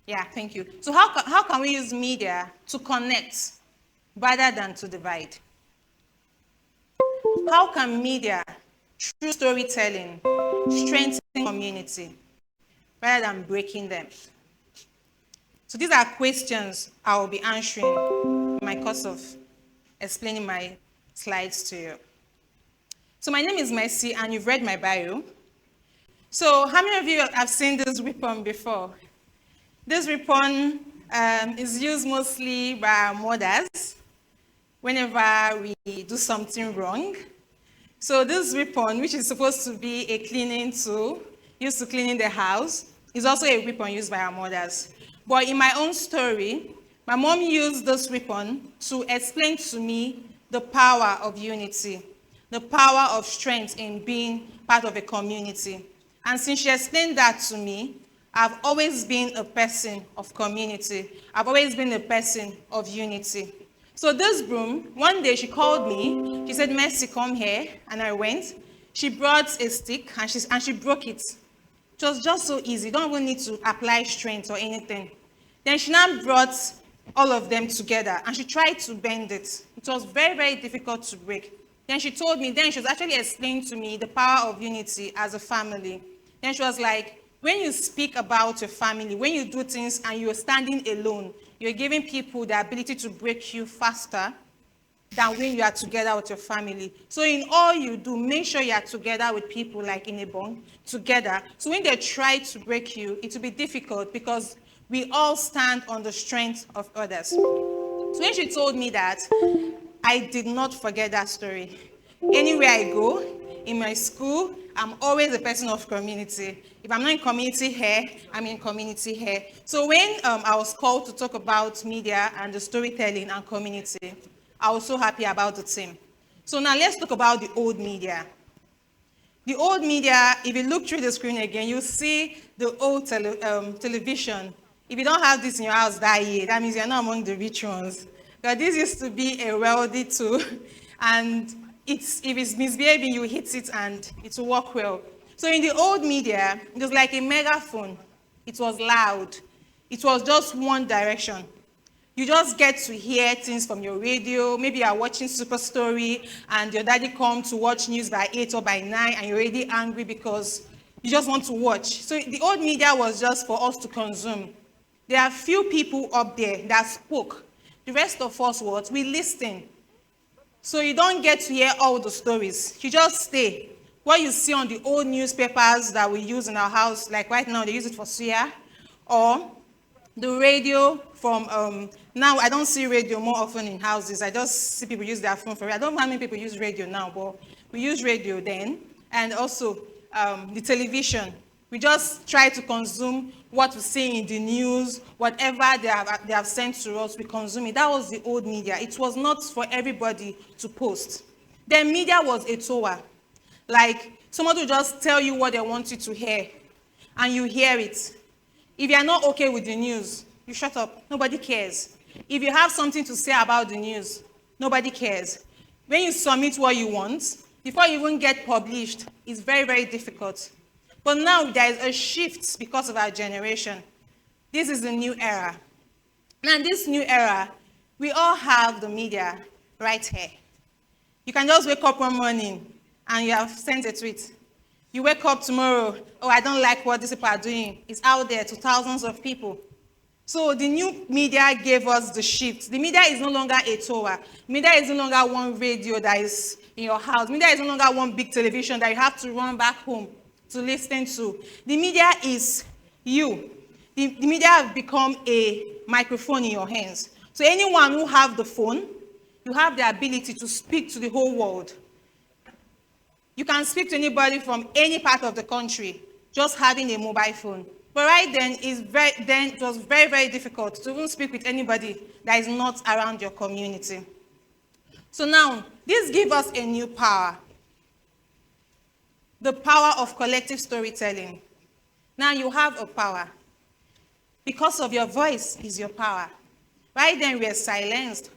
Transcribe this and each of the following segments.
Yeah, thank you. So how can we use media to connect rather than to divide? How can media, through storytelling, strengthen community rather than breaking them? So these are questions I will be answering in my course of explaining my slides to you. So my name is Mercy, and you've read my bio. So how many of you have seen this weapon before? This weapon is used mostly by our mothers whenever we do something wrong. So this weapon, which is supposed to be a cleaning tool, used to cleaning the house, is also a weapon used by our mothers. But in my own story, my mom used this weapon to explain to me the power of unity, the power of strength in being part of a community. And since she explained that to me, I've always been a person of community. I've always been a person of unity. So this broom, one day she called me, she said, Mercy, come here, and I went. She brought a stick, and she broke it. It was just so easy. You don't even need to apply strength or anything. Then she now brought all of them together, and she tried to bend it. It was very, very difficult to break. Then she told me, then she was actually explaining to me the power of unity as a family. Then she was like, when you speak about your family, when you do things and you're standing alone, you're giving people the ability to break you faster than when you are together with your family. So in all you do, make sure you are together with people like in a bond, together. So when they try to break you, it will be difficult because we all stand on the strength of others. So when she told me that, I did not forget that story. Anywhere I go, in my school, I'm always a person of community. If I'm not in community here, I'm in community here. So when I was called to talk about media and the storytelling and community, I was so happy about the team. So now let's talk about the old media. The old media, if you look through the screen again, you see the old television. If you don't have this in your house that year, that means you're not among the rich ones. But this used to be a wealthy tool, and if it's misbehaving, you hit it and it will work well. So in the old media, it was like a megaphone. It was loud. It was just one direction. You just get to hear things from your radio. Maybe you are watching Super Story and your daddy comes to watch news by 8 or by 9 and you're already angry because you just want to watch. So the old media was just for us to consume. There are few people up there that spoke. The rest of us, we listen. So you don't get to hear all the stories. You just stay. What you see on the old newspapers that we use in our house, like right now they use it for suya, or the radio from, now I don't see radio more often in houses. I just see people use their phone for it. I don't know how many people use radio now, but we use radio then. And also the television. We just try to consume what we see in the news, whatever they have sent to us, we consume it. That was the old media. It was not for everybody to post. Then media was a tower. Like someone will just tell you what they want you to hear, and you hear it. If you're not okay with the news, you shut up. Nobody cares. If you have something to say about the news, nobody cares. When you submit what you want, before you even get published, it's very, very difficult. But now there is a shift because of our generation. This is the new era. Now in this new era, we all have the media right here. You can just wake up one morning and you have sent a tweet. You wake up tomorrow, oh, I don't like what these people are doing. It's out there to thousands of people. So the new media gave us the shift. The media is no longer a tower. Media is no longer one radio that is in your house. Media is no longer one big television that you have to run back home to listen to. The media is you. The media have become a microphone in your hands. So anyone who have the phone, you have the ability to speak to the whole world. You can speak to anybody from any part of the country, just having a mobile phone. But right then, it was very, very difficult to even speak with anybody that is not around your community. So now, this gives us a new power. The power of collective storytelling. Now you have a power. Because of your voice is your power. Right then we are silenced.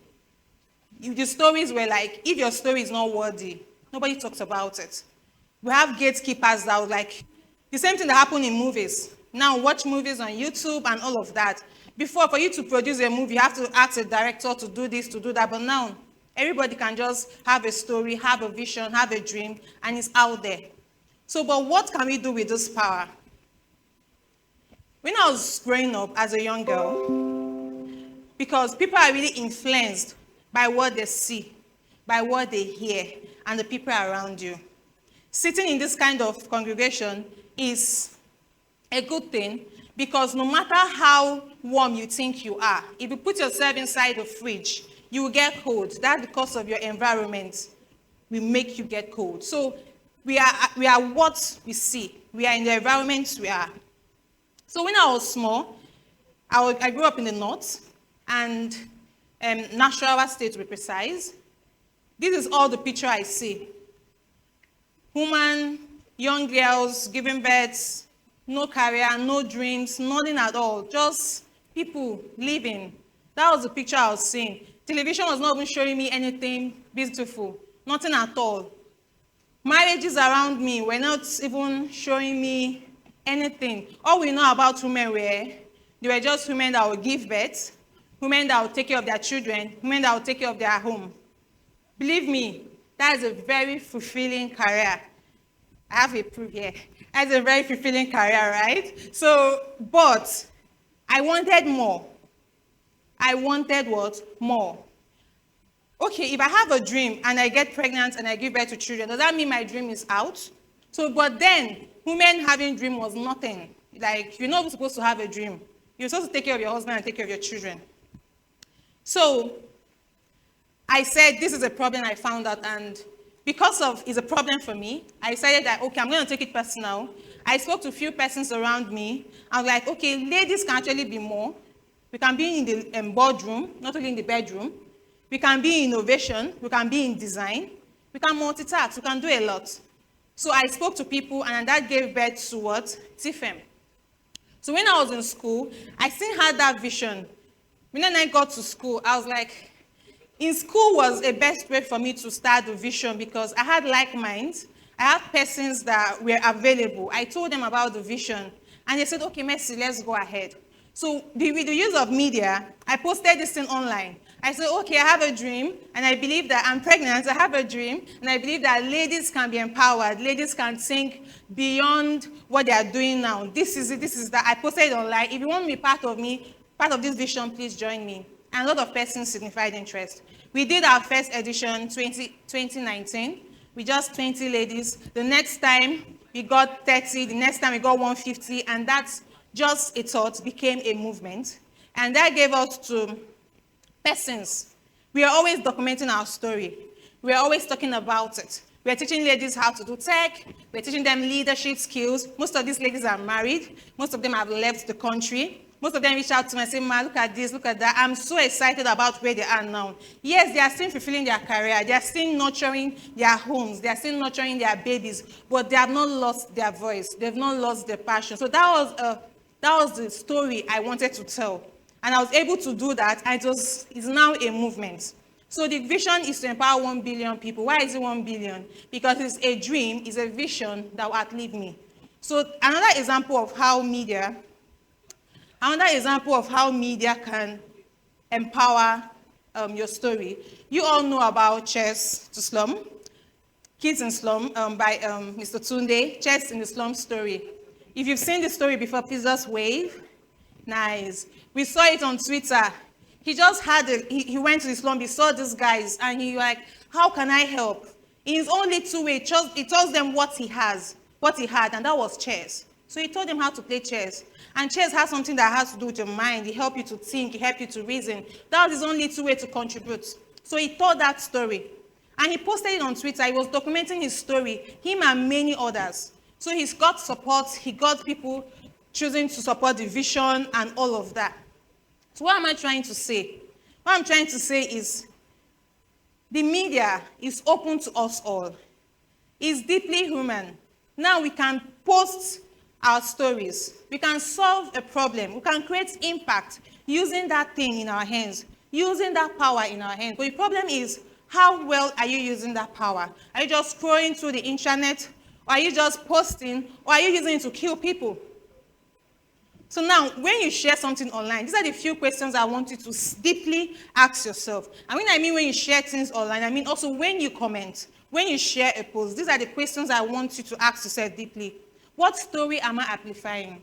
The stories were like, if your story is not worthy, nobody talks about it. We have gatekeepers that were like, the same thing that happened in movies. now watch movies on YouTube and all of that. Before, for you to produce a movie, you have to ask a director to do this, to do that. But now, everybody can just have a story, have a vision, have a dream, and it's out there. So, but what can we do with this power? When I was growing up as a young girl, because people are really influenced by what they see, by what they hear, and the people around you. Sitting in this kind of congregation is a good thing, because no matter how warm you think you are, if you put yourself inside the fridge, you will get cold. That's because of your environment will make you get cold. So we are what we see. We are in the environment we are. So when I was small, I grew up in the north, and Nasarawa State to be precise. This is all the picture I see. Women, young girls giving birth, no career, no dreams, nothing at all. Just people living. That was the picture I was seeing. Television was not even showing me anything beautiful. Nothing at all. Marriages around me were not even showing me anything. All we know about women they were just women that would give birth, women that would take care of their children, women that would take care of their home. Believe me, that is a very fulfilling career. I have a proof here. That's a very fulfilling career, right? So, but I wanted more. I wanted what? More. Okay, if I have a dream and I get pregnant and I give birth to children, does that mean my dream is out? So, but then, women having dream was nothing. Like, you're not supposed to have a dream. You're supposed to take care of your husband and take care of your children. So, I said, this is a problem I found out, and because of it's a problem for me, I decided that, okay, I'm going to take it personal. I spoke to a few persons around me. I was like, okay, ladies can actually be more. We can be in the boardroom, not only in the bedroom. We can be in innovation. We can be in design. We can multitask. We can do a lot. So I spoke to people, and that gave birth to what? TEFEM. So when I was in school, I still had that vision. When I got to school, I was like, in school was a best way for me to start the vision, because I had like minds. I had persons that were available. I told them about the vision, and they said, okay, Mercy, let's go ahead. So with the use of media, I posted this thing online. I said, okay, I have a dream, and I believe that I'm pregnant. I have a dream, and I believe that ladies can be empowered. Ladies can think beyond what they are doing now. This is it, this is that. I posted it online. If you want to be part of this vision, please join me. And a lot of persons signified interest. We did our first edition, 2019, with just 20 ladies. The next time, we got 30. The next time, we got 150. And that's just a thought, became a movement. And that gave us to persons. We are always documenting our story. We are always talking about it. We are teaching ladies how to do tech. We are teaching them leadership skills. Most of these ladies are married. Most of them have left the country. Most of them reach out to me and say, Ma, look at this, look at that. I'm so excited about where they are now. Yes, they are still fulfilling their career. They are still nurturing their homes. They are still nurturing their babies. But they have not lost their voice. They've not lost their passion. So that was the story I wanted to tell. And I was able to do that, and it's now a movement. So the vision is to empower 1 billion people. Why is it 1 billion? Because it's a dream, it's a vision that will outlive me. So another example of how media can empower your story. You all know about Chess to Slum, Kids in Slum by Mr. Tunde, Chess in the Slum story. If you've seen the story before, please just wave. Nice. We saw it on Twitter. He just he went to the slum, he saw these guys, and he like, how can I help? In his own little way, he tells them what he had, and that was chess. So he told them how to play chess. And chess has something that has to do with your mind. It helps you to think, it helps you to reason. That was his own little way to contribute. So he told that story. And he posted it on Twitter. He was documenting his story, him and many others. So he's got support, he got people choosing to support the vision and all of that. So what am I trying to say? What I'm trying to say is the media is open to us all. It's deeply human. Now we can post our stories. We can solve a problem. We can create impact using that thing in our hands, using that power in our hands. But the problem is, how well are you using that power? Are you just scrolling through the internet? Or are you just posting? Or are you using it to kill people? So now, when you share something online, these are the few questions I want you to deeply ask yourself. And when I mean when you share things online, I mean also when you comment, when you share a post. These are the questions I want you to ask yourself deeply. What story am I amplifying?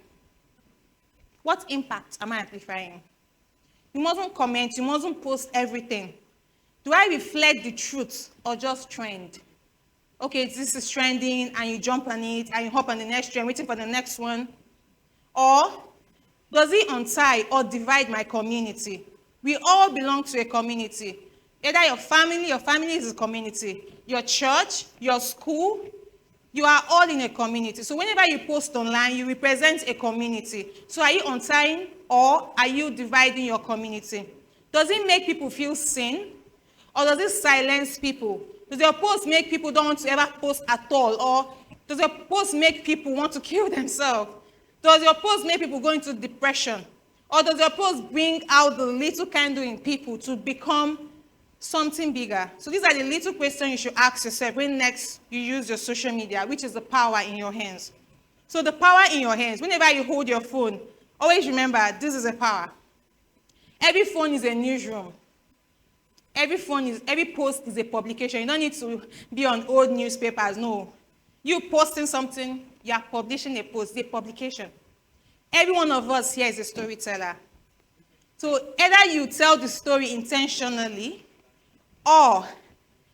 What impact am I amplifying? You mustn't comment, you mustn't post everything. Do I reflect the truth or just trend? Okay, this is trending, and you jump on it, and you hop on the next trend, waiting for the next one. Or does it untie or divide my community? We all belong to a community. Either your family is a community. Your church, your school, you are all in a community. So whenever you post online, you represent a community. So are you untying or are you dividing your community? Does it make people feel seen? Or does it silence people? Does your post make people don't want to ever post at all? Or does your post make people want to kill themselves? Does your post make people go into depression? Or does your post bring out the little candle in people to become something bigger? So these are the little questions you should ask yourself when next you use your social media, which is the power in your hands. So the power in your hands, whenever you hold your phone, always remember this is a power. Every phone is a newsroom. Every post is a publication. You don't need to be on old newspapers, no. You posting something, you are publishing a post, a publication. Every one of us here is a storyteller. So either you tell the story intentionally, or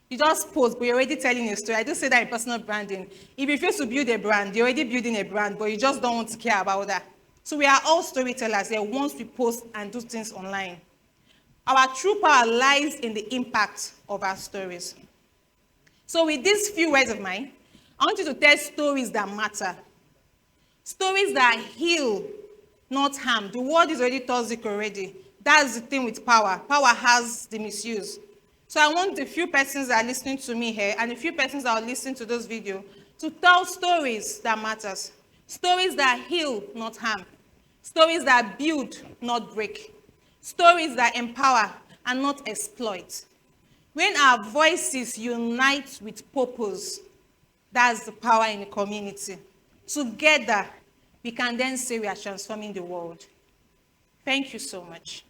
you just post, but you're already telling a story. I do say that in personal branding. If you refuse to build a brand, you're already building a brand, but you just don't want to care about that. So we are all storytellers here once we post and do things online. Our true power lies in the impact of our stories. So with these few words of mine, I want you to tell stories that matter. Stories that heal, not harm. The word is already toxic already. That's the thing with power. Power has the misuse. So I want the few persons that are listening to me here and the few persons that are listening to this video to tell stories that matters. Stories that heal, not harm. Stories that build, not break. Stories that empower and not exploit. When our voices unite with purpose, that's the power in the community. Together, we can then say we are transforming the world. Thank you so much.